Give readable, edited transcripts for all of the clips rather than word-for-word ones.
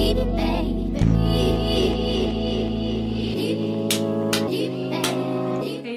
Hey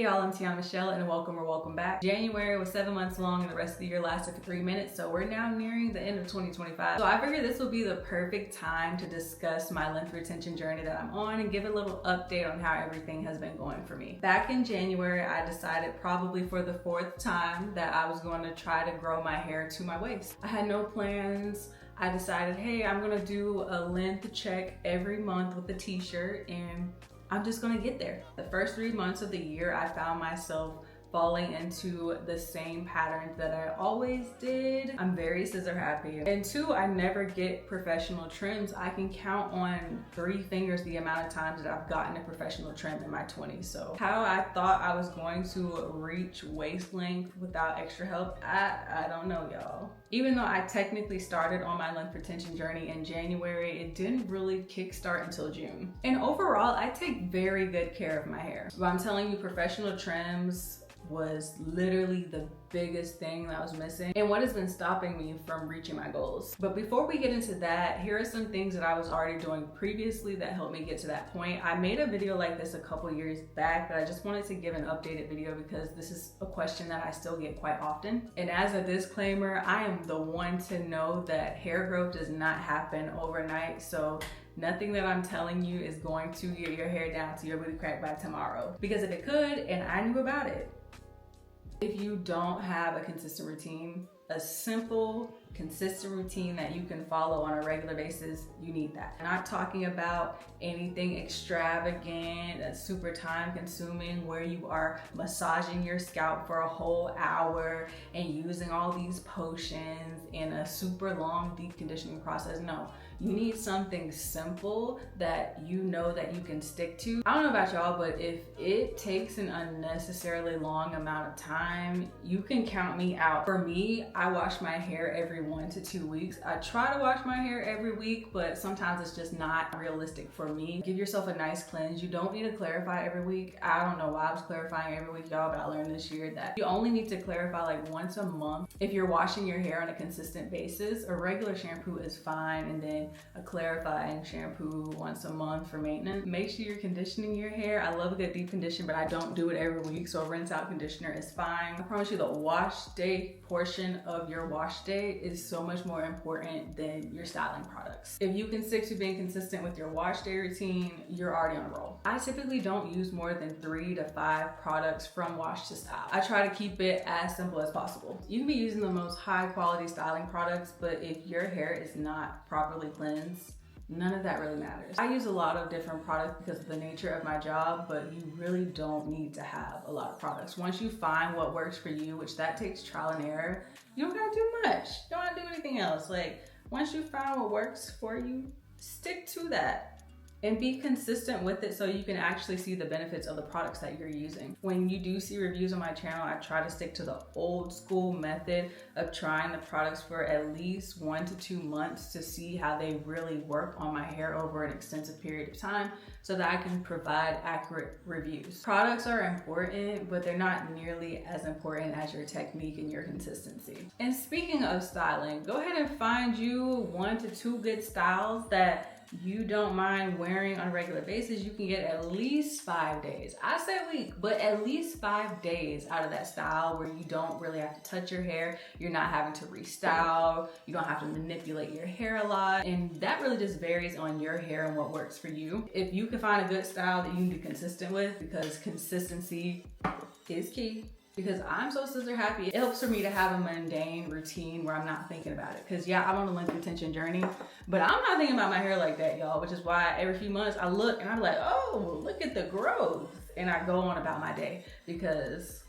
y'all, I'm Tiana Michelle and welcome back. January was 7 months long and the rest of the year lasted for 3 minutes, so we're now nearing the end of 2025. So I figured this would be the perfect time to discuss my length retention journey that I'm on and give a little update on how everything has been going for me. Back in January, I decided probably for the 4th time that I was going to try to grow my hair to my waist. I had no plans. I decided, hey, I'm gonna do a length check every month with a t-shirt and I'm just gonna get there. The first 3 months of the year, I found myself falling into the same patterns that I always did. I'm very scissor happy. And 2, I never get professional trims. I can count on 3 fingers the amount of times that I've gotten a professional trim in my 20s. So how I thought I was going to reach waist length without extra help, I don't know, y'all. Even though I technically started on my length retention journey in January, it didn't really kickstart until June. And overall, I take very good care of my hair. But I'm telling you, professional trims was literally the biggest thing that was missing and what has been stopping me from reaching my goals. But before we get into that, here are some things that I was already doing previously that helped me get to that point. I made a video like this a couple years back, but I just wanted to give an updated video because this is a question that I still get quite often. And as a disclaimer, I am the one to know that hair growth does not happen overnight. So nothing that I'm telling you is going to get your hair down to your booty crack by tomorrow. Because if it could, and I knew about it, if you don't have a consistent routine, a simple, consistent routine that you can follow on a regular basis, you need that. I'm not talking about anything extravagant, that's super time consuming, where you are massaging your scalp for a whole hour and using all these potions in a super long deep conditioning process. No, you need something simple that you know that you can stick to. I don't know about y'all, but if it takes an unnecessarily long amount of time, you can count me out. For me, I wash my hair every 1 to 2 weeks. I try to wash my hair every week, but sometimes it's just not realistic for me. Give yourself a nice cleanse. You don't need to clarify every week. I don't know why I was clarifying every week, y'all, but I learned this year that you only need to clarify like once a month. If you're washing your hair on a consistent basis, a regular shampoo is fine, and then a clarifying shampoo once a month for maintenance. Make sure you're conditioning your hair. I love a good deep condition, but I don't do it every week, so a rinse out conditioner is fine. I promise you the wash day portion of your wash day is so much more important than your styling products. If you can stick to being consistent with your wash day routine, you're already on a roll. I typically don't use more than 3 to 5 products from wash to style. I try to keep it as simple as possible. You can be using the most high quality styling products, but if your hair is not properly cleansed, none of that really matters. I use a lot of different products because of the nature of my job, but you really don't need to have a lot of products. Once you find what works for you, which that takes trial and error, you don't gotta do much. You don't gotta do anything else. Like, once you find what works for you, stick to that. And be consistent with it so you can actually see the benefits of the products that you're using. When you do see reviews on my channel, I try to stick to the old school method of trying the products for at least 1 to 2 months to see how they really work on my hair over an extensive period of time so that I can provide accurate reviews. Products are important, but they're not nearly as important as your technique and your consistency. And speaking of styling, go ahead and find you 1 to 2 good styles that you don't mind wearing on a regular basis. You can get at least 5 days. I say a week, but at least 5 days out of that style where you don't really have to touch your hair. You're not having to restyle. You don't have to manipulate your hair a lot. And that really just varies on your hair and what works for you. If you can find a good style that you can be consistent with, because consistency is key. Because I'm so scissor happy, it helps for me to have a mundane routine where I'm not thinking about it. Because yeah, I'm on a length retention journey, but I'm not thinking about my hair like that, y'all, which is why every few months I look and I'm like, oh, look at the growth. And I go on about my day because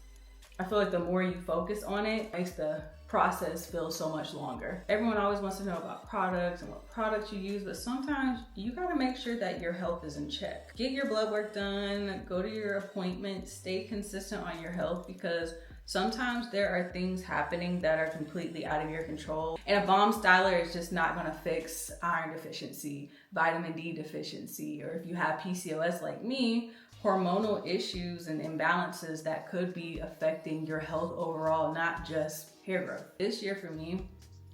I feel like the more you focus on it, it makes the process feel so much longer. Everyone always wants to know about products and what products you use, but sometimes you gotta make sure that your health is in check. Get your blood work done, go to your appointment, stay consistent on your health, because sometimes there are things happening that are completely out of your control. And a balm styler is just not gonna fix iron deficiency, vitamin D deficiency, or if you have PCOS like me, hormonal issues and imbalances that could be affecting your health overall, not just hair growth. This year for me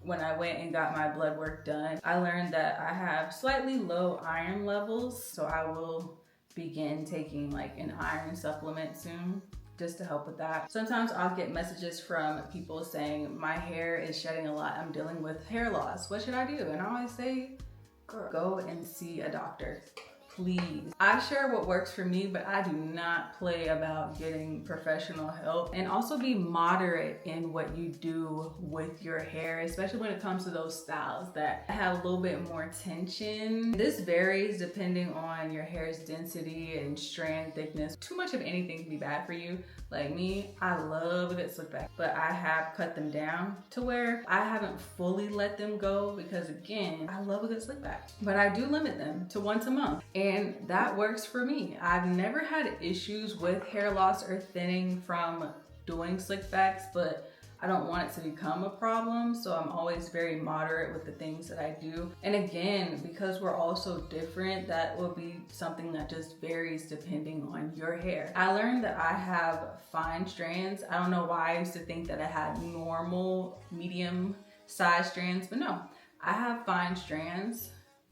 when I went and got my blood work done, I learned that I have slightly low iron levels. So I will begin taking like an iron supplement soon, just to help with that. Sometimes I'll get messages from people saying my hair is shedding a lot, I'm dealing with hair loss, what should I do? And I always say, girl, go and see a doctor, please. I share what works for me, but I do not play about getting professional help. And also be moderate in what you do with your hair, especially when it comes to those styles that have a little bit more tension. This varies depending on your hair's density and strand thickness. Too much of anything can be bad for you. Like me, I love a good slick back, but I have cut them down to where I haven't fully let them go because again, I love a good slick back, but I do limit them to once a month. And that works for me. I've never had issues with hair loss or thinning from doing slick backs, but I don't want it to become a problem. So I'm always very moderate with the things that I do. And again, because we're all so different, that will be something that just varies depending on your hair. I learned that I have fine strands. I don't know why I used to think that I had normal, medium size strands, but no, I have fine strands.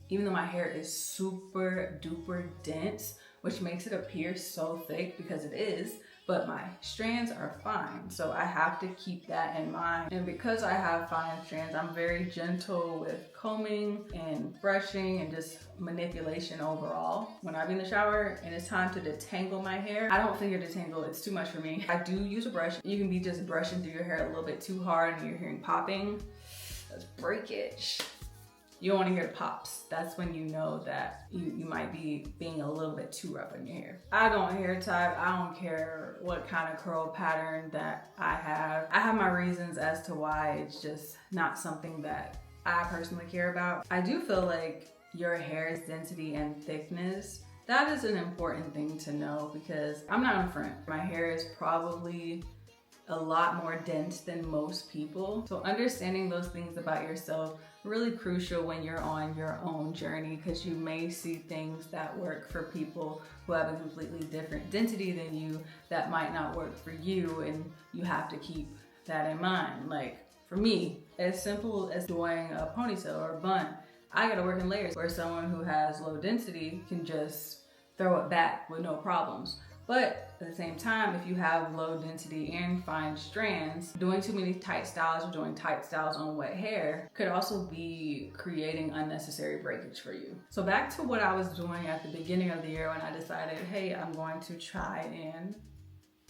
Even though my hair is super duper dense, which makes it appear so thick because it is, but my strands are fine. So I have to keep that in mind. And because I have fine strands, I'm very gentle with combing and brushing and just manipulation overall. When I'm in the shower and it's time to detangle my hair, I don't finger detangle, it's too much for me. I do use a brush. You can be just brushing through your hair a little bit too hard and you're hearing popping. That's breakage. You don't want to hear the pops. That's when you know that you might be being a little bit too rough on your hair. I don't hair type. I don't care what kind of curl pattern that I have. I have my reasons as to why it's just not something that I personally care about. I do feel like your hair's density and thickness, that is an important thing to know because I'm not in front. My hair is probably a lot more dense than most people. So understanding those things about yourself really crucial when you're on your own journey because you may see things that work for people who have a completely different density than you that might not work for you, and you have to keep that in mind. Like for me, as simple as doing a ponytail or a bun, I gotta work in layers where someone who has low density can just throw it back with no problems. But at the same time, if you have low density and fine strands, doing too many tight styles or doing tight styles on wet hair could also be creating unnecessary breakage for you. So back to what I was doing at the beginning of the year when I decided, hey, I'm going to try and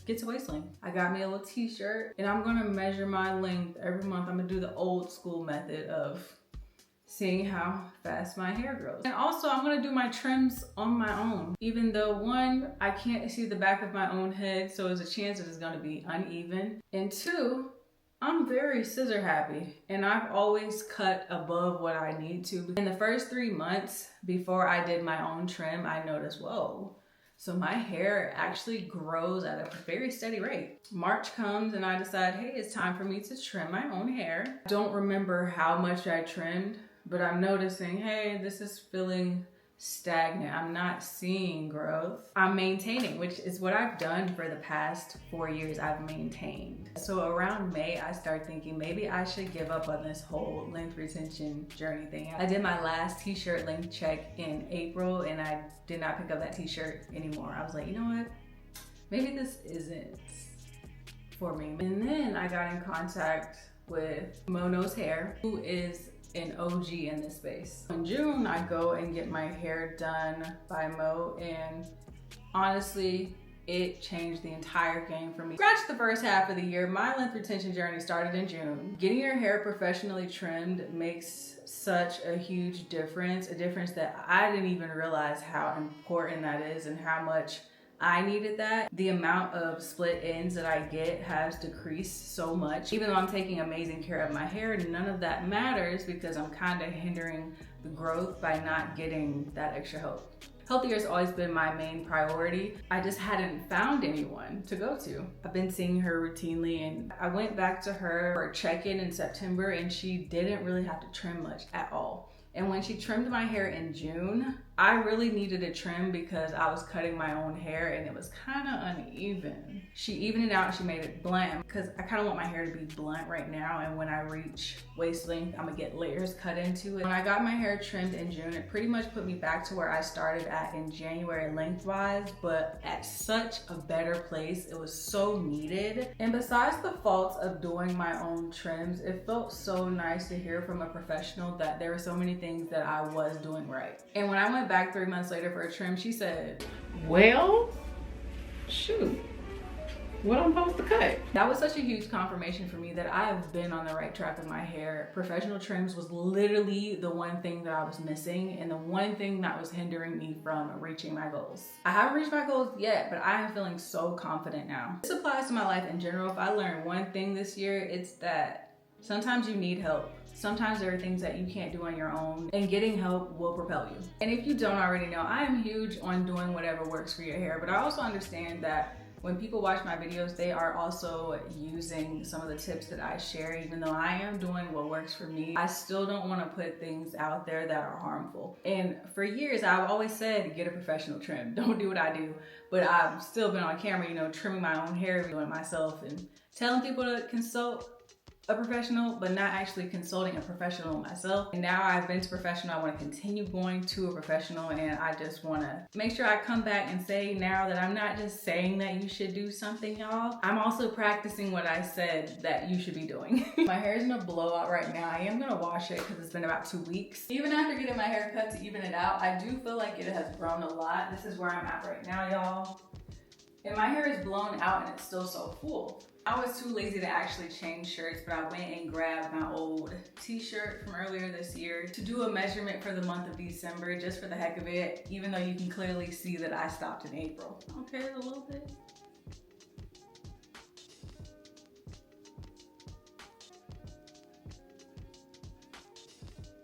get to waist length. I got me a little t-shirt and I'm gonna measure my length every month. I'm gonna do the old school method of seeing how fast my hair grows. And also I'm gonna do my trims on my own. Even though one, I can't see the back of my own head, so there's a chance that it's gonna be uneven. And two, I'm very scissor happy and I've always cut above what I need to. In the first 3 months before I did my own trim, I noticed, whoa, so my hair actually grows at a very steady rate. March comes and I decide, hey, it's time for me to trim my own hair. I don't remember how much I trimmed, but I'm noticing, hey, this is feeling stagnant. I'm not seeing growth. I'm maintaining, which is what I've done for the past 4 years. I've maintained. So around May, I start thinking maybe I should give up on this whole length retention journey thing. I did my last t-shirt length check in April and I did not pick up that t-shirt anymore. I was like, you know what? Maybe this isn't for me. And then I got in contact with Mo Knows Hair, who is an OG in this space. In June, I go and get my hair done by Mo, and honestly, it changed the entire game for me. Scratch the first half of the year, my length retention journey started in June. Getting your hair professionally trimmed makes such a huge difference, a difference that I didn't even realize how important that is and how much I needed that. The amount of split ends that I get has decreased so much. Even though I'm taking amazing care of my hair, none of that matters because I'm kind of hindering the growth by not getting that extra help. Healthier has always been my main priority. I just hadn't found anyone to go to. I've been seeing her routinely and I went back to her for a check-in in September and she didn't really have to trim much at all. And when she trimmed my hair in June, I really needed a trim because I was cutting my own hair and it was kind of uneven. She evened it out and she made it blunt because I kind of want my hair to be blunt right now, and when I reach waist length, I'm gonna get layers cut into it. When I got my hair trimmed in June, it pretty much put me back to where I started at in January lengthwise, but at such a better place. It was so needed. And besides the faults of doing my own trims, it felt so nice to hear from a professional that there were so many things that I was doing right. And when I went back 3 months later for a trim, she said, well, shoot, what I'm supposed to cut? That was such a huge confirmation for me that I have been on the right track with my hair. Professional trims was literally the one thing that I was missing and the one thing that was hindering me from reaching my goals. I haven't reached my goals yet, but I am feeling so confident now. This applies to my life in general. If I learned one thing this year, it's that sometimes you need help. Sometimes there are things that you can't do on your own, and getting help will propel you. And if you don't already know, I am huge on doing whatever works for your hair, but I also understand that when people watch my videos, they are also using some of the tips that I share. Even though I am doing what works for me, I still don't want to put things out there that are harmful. And for years, I've always said, get a professional trim. Don't do what I do. But I've still been on camera, you know, trimming my own hair, doing it myself, and telling people to consult a professional, but not actually consulting a professional myself. And now I've been to professional, I want to continue going to a professional, and I just want to make sure I come back and say now that I'm not just saying that you should do something, y'all. I'm also practicing what I said that you should be doing. My hair is in a blowout right now. I am gonna wash it because it's been about 2 weeks. Even after getting my hair cut to even it out, I do feel like it has grown a lot. This is where I'm at right now, y'all. And my hair is blown out and it's still so full. I was too lazy to actually change shirts, but I went and grabbed my old t-shirt from earlier this year to do a measurement for the month of December, just for the heck of it, even though you can clearly see that I stopped in April. Okay, a little bit.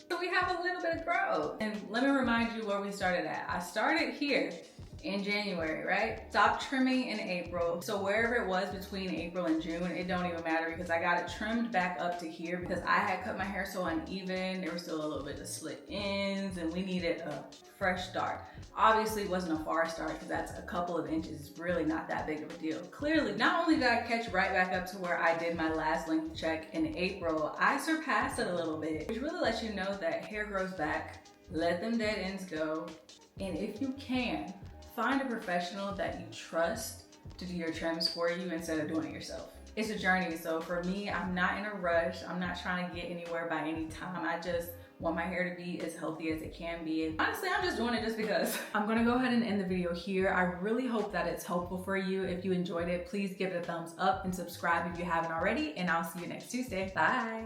So we have a little bit of growth. And let me remind you where we started at. I started here in January, right? Stopped trimming in April. So wherever it was between April and June, it don't even matter because I got it trimmed back up to here because I had cut my hair so uneven. There was still a little bit of split ends and we needed a fresh start. Obviously it wasn't a far start because that's a couple of inches. It's really not that big of a deal. Clearly, not only did I catch right back up to where I did my last length check in April, I surpassed it a little bit, which really lets you know that hair grows back. Let them dead ends go. And if you can, find a professional that you trust to do your trims for you instead of doing it yourself. It's a journey, so for me, I'm not in a rush. I'm not trying to get anywhere by any time. I just want my hair to be as healthy as it can be. And honestly, I'm just doing it just because. I'm gonna go ahead and end the video here. I really hope that it's helpful for you. If you enjoyed it, please give it a thumbs up and subscribe if you haven't already, and I'll see you next Tuesday. Bye.